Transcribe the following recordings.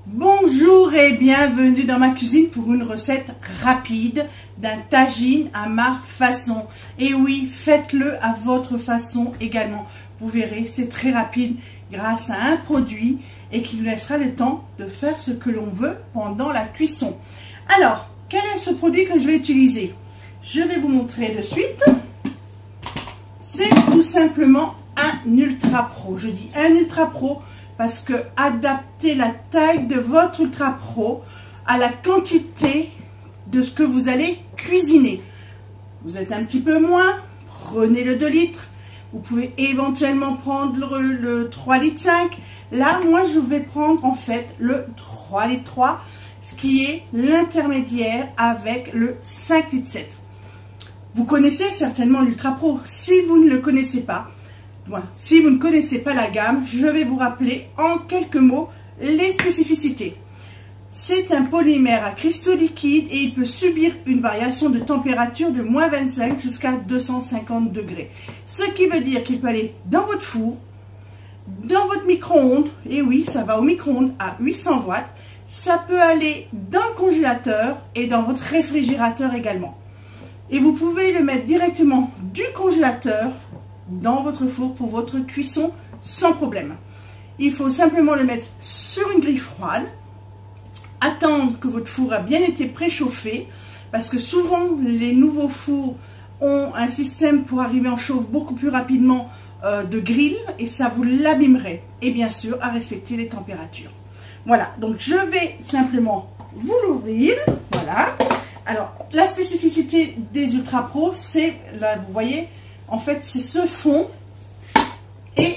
Bonjour et bienvenue dans ma cuisine pour une recette rapide d'un tagine à ma façon. Et oui, faites-le à votre façon également. Vous verrez, c'est très rapide grâce à un produit et qui nous laissera le temps de faire ce que l'on veut pendant la cuisson. Alors, quel est ce produit que je vais utiliser? Je vais vous montrer de suite. C'est tout simplement un Ultra Pro. Je dis un Ultra Pro parce que adaptez la taille de votre Ultra Pro à la quantité de ce que vous allez cuisiner. Vous êtes un petit peu moins, prenez le 2 litres. Vous pouvez éventuellement prendre le 3 litres 5. Là, moi, je vais prendre en fait le 3 litres 3, ce qui est l'intermédiaire avec le 5 litres 7. Vous connaissez certainement l'Ultra Pro. Si vous ne le connaissez pas, si vous ne connaissez pas la gamme, je vais vous rappeler en quelques mots les spécificités. C'est un polymère à cristaux liquides et il peut subir une variation de température de moins 25 jusqu'à 250 degrés. Ce qui veut dire qu'il peut aller dans votre four, dans votre micro-ondes, et oui, ça va au micro-ondes à 800 watts. Ça peut aller dans le congélateur et dans votre réfrigérateur également. Et vous pouvez le mettre directement du congélateur dans votre four pour votre cuisson sans problème. Il faut simplement le mettre sur une grille froide, attendre que votre four a bien été préchauffé, parce que souvent les nouveaux fours ont un système pour arriver en chauffe beaucoup plus rapidement de grill et ça vous l'abîmerait. Et bien sûr à respecter les températures. Voilà, donc je vais simplement vous l'ouvrir. Voilà. Alors la spécificité des Ultra Pro, c'est, là vous voyez, en fait, c'est ce fond et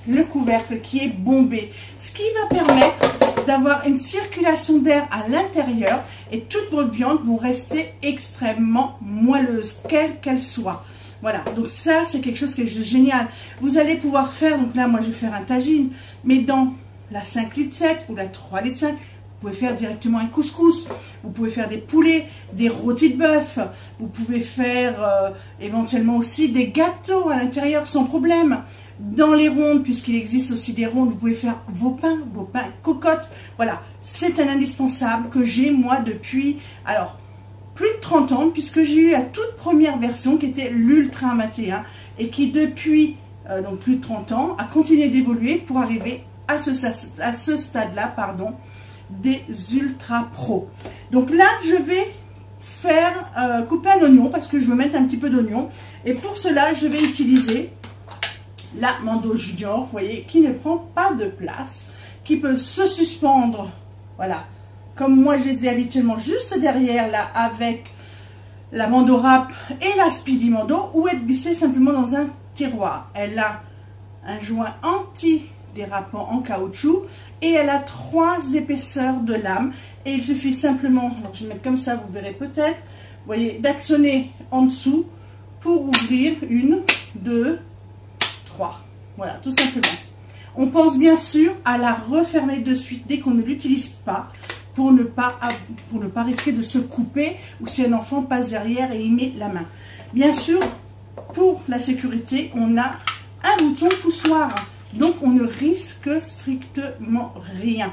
le couvercle qui est bombé. Ce qui va permettre d'avoir une circulation d'air à l'intérieur et toute votre viande va rester extrêmement moelleuse, quelle qu'elle soit. Voilà, donc ça, c'est quelque chose qui est juste génial. Vous allez pouvoir faire, donc là, moi, je vais faire un tagine, mais dans la 5 litres 7 ou la 3 litres 5, vous pouvez faire directement un couscous, vous pouvez faire des poulets, des rôtis de bœuf, vous pouvez faire éventuellement aussi des gâteaux à l'intérieur sans problème. Dans les rondes, puisqu'il existe aussi des rondes, vous pouvez faire vos pains cocottes. Voilà, c'est un indispensable que j'ai moi depuis, alors, plus de 30 ans, puisque j'ai eu la toute première version qui était l'Ultra 21 et qui depuis donc plus de 30 ans a continué d'évoluer pour arriver à ce stade-là, pardon, des Ultra Pro. Donc là, je vais faire couper un oignon parce que je veux mettre un petit peu d'oignon. Et pour cela, je vais utiliser la Mando Junior, vous voyez, qui ne prend pas de place, qui peut se suspendre, voilà, comme moi je les ai habituellement juste derrière là avec la Mando Wrap et la Speedy Mando, ou être glissée simplement dans un tiroir. Elle a un joint anti-dérapant en caoutchouc et elle a 3 épaisseurs de lame et il suffit simplement, alors je vais mettre comme ça, vous verrez peut-être, vous voyez, d'actionner en dessous pour ouvrir 1, 2, 3. Voilà, tout simplement. On pense bien sûr à la refermer de suite dès qu'on ne l'utilise pas pour ne pas risquer de se couper ou si un enfant passe derrière et y met la main. Bien sûr, pour la sécurité, on a un bouton poussoir. Donc, on ne risque strictement rien.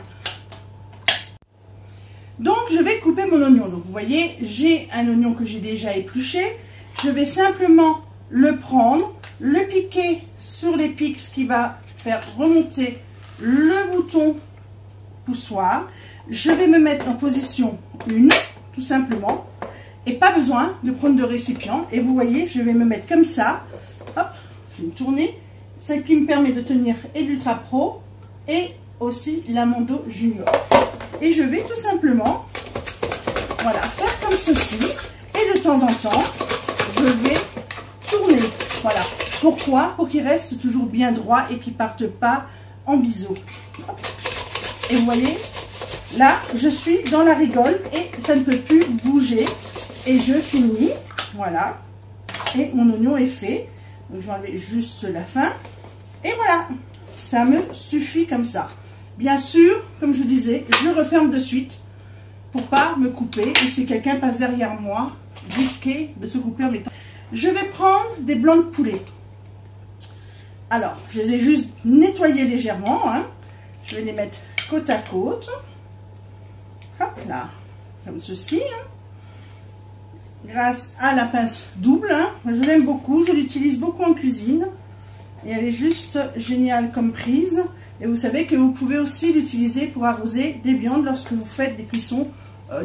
Donc, je vais couper mon oignon. Donc, vous voyez, j'ai un oignon que j'ai déjà épluché. Je vais simplement le prendre, le piquer sur les pics, ce qui va faire remonter le bouton poussoir. Je vais me mettre en position 1, tout simplement. Et pas besoin de prendre de récipient. Et vous voyez, je vais me mettre comme ça. Hop, je vais me tourner. Ce qui me permet de tenir et l'Ultra Pro et aussi la Mando Junior. Et je vais tout simplement, voilà, faire comme ceci. Et de temps en temps, je vais tourner. Voilà. Pourquoi? Pour qu'il reste toujours bien droit et qu'il ne parte pas en biseau. Et vous voyez, là, je suis dans la rigole et ça ne peut plus bouger. Et je finis. Voilà. Et mon oignon est fait. Donc, je vais enlever juste la fin. Et voilà, ça me suffit comme ça. Bien sûr, comme je vous disais, je referme de suite pour pas me couper. Et si quelqu'un passe derrière moi, risquer de se couper en mettant. Je vais prendre des blancs de poulet. Alors, je les ai juste nettoyés légèrement. Hein. Je vais les mettre côte à côte. là, comme ceci, hein. Grâce à la pince double, hein. Je l'aime beaucoup, je l'utilise beaucoup en cuisine et elle est juste géniale comme prise. Et vous savez que vous pouvez aussi l'utiliser pour arroser des viandes lorsque vous faites des cuissons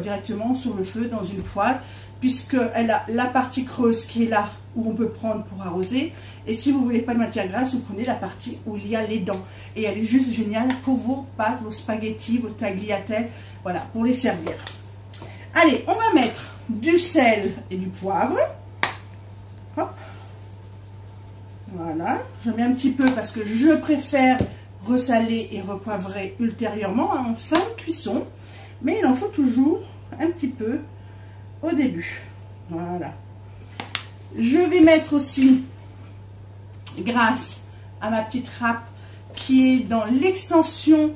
directement sur le feu dans une poêle, puisqu'elle a la partie creuse qui est là où on peut prendre pour arroser. Et si vous voulez pas de matière grasse, vous prenez la partie où il y a les dents. Et elle est juste géniale pour vos pâtes, vos spaghettis, vos tagliatelles, voilà, pour les servir. Allez, on va mettre du sel et du poivre. Hop. Voilà, je mets un petit peu parce que je préfère ressaler et repoivrer ultérieurement en fin de cuisson. Mais il en faut toujours un petit peu au début. Voilà. Je vais mettre aussi, grâce à ma petite râpe qui est dans l'extension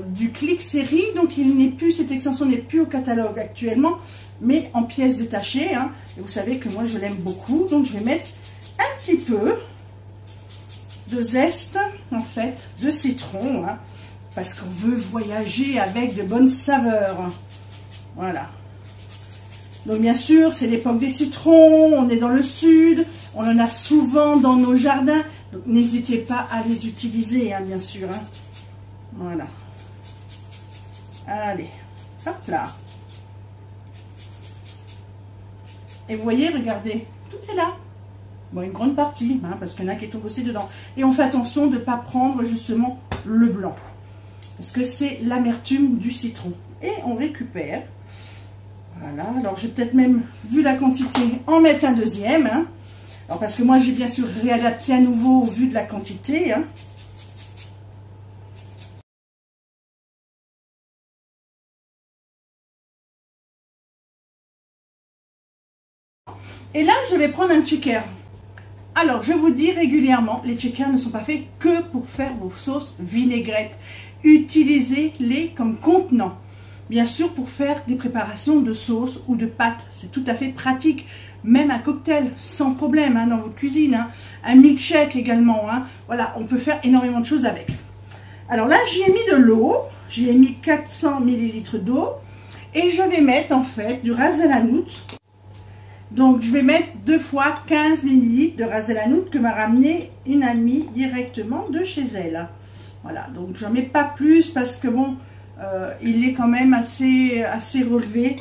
du Clic Série, donc il n'est plus, cette extension n'est plus au catalogue actuellement, mais en pièces détachées, hein. Et vous savez que moi je l'aime beaucoup, donc je vais mettre un petit peu de zeste en fait de citron, hein, parce qu'on veut voyager avec de bonnes saveurs. Voilà. Donc bien sûr, c'est l'époque des citrons, on est dans le sud, on en a souvent dans nos jardins, donc n'hésitez pas à les utiliser, hein, bien sûr, hein. Voilà. Allez, hop là. Et vous voyez, regardez, tout est là. Bon, une grande partie, hein, parce qu'il y en a qui tombent aussi dedans. Et on fait attention de ne pas prendre justement le blanc, parce que c'est l'amertume du citron. Et on récupère. Voilà, alors j'ai peut-être même, vu la quantité, en mettre un deuxième. Hein. Alors parce que moi j'ai bien sûr réadapté à nouveau au vu de la quantité. Hein. Et là je vais prendre un shaker. Alors je vous dis régulièrement, les shakers ne sont pas faits que pour faire vos sauces vinaigrettes. Utilisez-les comme contenant. Bien sûr, pour faire des préparations de sauce ou de pâtes, c'est tout à fait pratique. Même un cocktail, sans problème, hein, dans votre cuisine. Hein. Un milkshake également. Hein. Voilà, on peut faire énormément de choses avec. Alors là, j'y ai mis de l'eau. J'y ai mis 400 ml d'eau. Et je vais mettre en fait du ras el hanout. Donc, je vais mettre 2 fois 15 ml de ras el hanout que m'a ramené une amie directement de chez elle. Voilà, donc j'en mets pas plus parce que bon... il est quand même assez relevé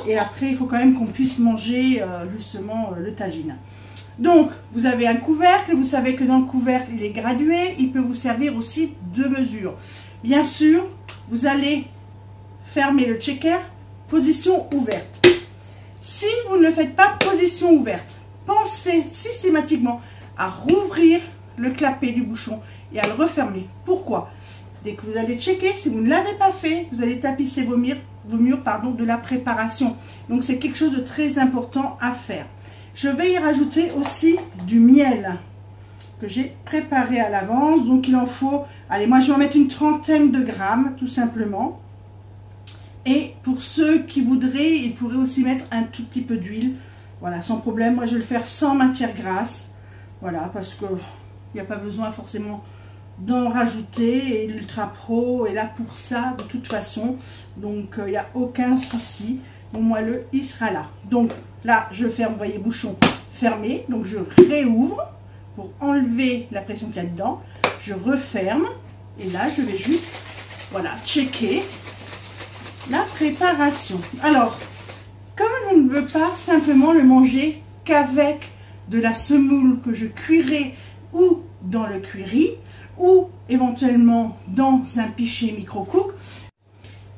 et après il faut quand même qu'on puisse manger justement le tagine. Donc vous avez un couvercle, vous savez que dans le couvercle il est gradué, il peut vous servir aussi de mesure. Bien sûr vous allez fermer le shaker position ouverte. Si vous ne le faites pas position ouverte, pensez systématiquement à rouvrir le clapet du bouchon et à le refermer. Pourquoi ? Dès que vous allez checker, si vous ne l'avez pas fait, vous allez tapisser vos murs de la préparation. Donc, c'est quelque chose de très important à faire. Je vais y rajouter aussi du miel que j'ai préparé à l'avance. Donc, il en faut, allez, moi, je vais en mettre une trentaine de grammes, tout simplement. Et pour ceux qui voudraient, ils pourraient aussi mettre un tout petit peu d'huile. Voilà, sans problème. Moi, je vais le faire sans matière grasse. Voilà, parce qu'il n'y a pas besoin forcément d'en rajouter, et l'Ultra Pro est là pour ça de toute façon, donc il n'y a aucun souci. Mon moelleux il sera là. Donc là je ferme, vous voyez, bouchon fermé, donc je réouvre pour enlever la pression qu'il y a dedans, je referme et là je vais juste, voilà, checker la préparation. Alors comme je ne veux pas simplement le manger qu'avec de la semoule que je cuirai ou dans le cuiri, ou éventuellement dans un pichet micro-cook.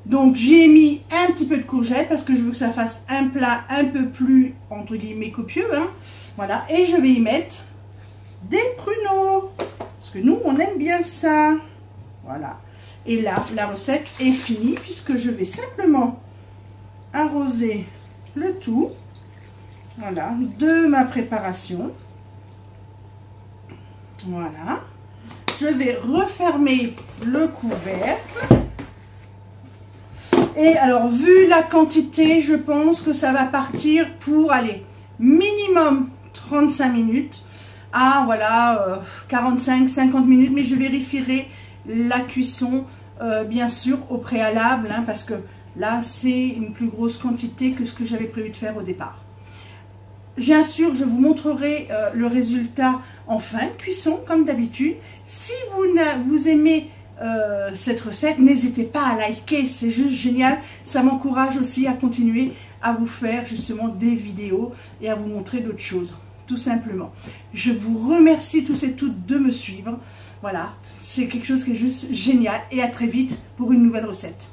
Donc j'ai mis un petit peu de courgette parce que je veux que ça fasse un plat un peu plus entre guillemets copieux. Hein. Voilà, et je vais y mettre des pruneaux parce que nous on aime bien ça. Voilà, et là la recette est finie puisque je vais simplement arroser le tout, voilà, de ma préparation. Voilà. Je vais refermer le couvercle. Et alors, vu la quantité, je pense que ça va partir pour, aller minimum 35 minutes à, voilà, 45-50 minutes. Mais je vérifierai la cuisson, bien sûr, au préalable, hein, parce que Là, c'est une plus grosse quantité que ce que j'avais prévu de faire au départ. Bien sûr, je vous montrerai le résultat en fin de cuisson, comme d'habitude. Si vous aimez cette recette, n'hésitez pas à liker, c'est juste génial. Ça m'encourage aussi à continuer à vous faire justement des vidéos et à vous montrer d'autres choses, tout simplement. Je vous remercie tous et toutes de me suivre. Voilà, c'est quelque chose qui est juste génial et à très vite pour une nouvelle recette.